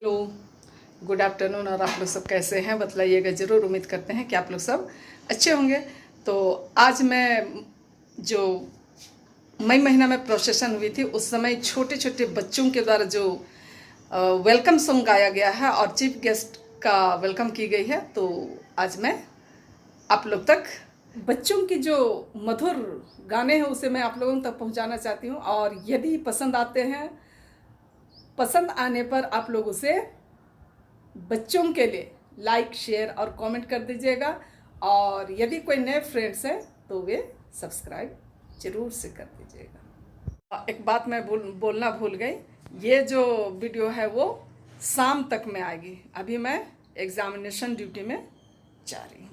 Hello, good afternoon. और आप लोग सब कैसे हैं बतलाइएगा ज़रूर। उम्मीद करते हैं कि आप लोग सब अच्छे होंगे। तो आज मैं जो मई महीना में प्रोसेसन हुई थी उस समय छोटे छोटे बच्चों के द्वारा जो वेलकम सॉन्ग गाया गया है और चीफ गेस्ट का वेलकम की गई है, तो आज मैं आप लोग तक बच्चों की जो मधुर गाने हैं उसे मैं आप लोगों तक पहुंचाना चाहती हूं। और यदि पसंद आते हैं, पसंद आने पर आप लोग उसे बच्चों के लिए लाइक, शेयर और कमेंट कर दीजिएगा। और यदि कोई नए फ्रेंड्स हैं तो वे सब्सक्राइब जरूर से कर दीजिएगा। एक बात मैं बोलना भूल गई, ये जो वीडियो है वो शाम तक में आएगी। अभी मैं एग्जामिनेशन ड्यूटी में जा रही हूँ।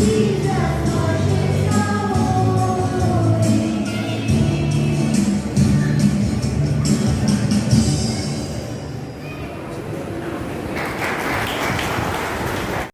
हैं।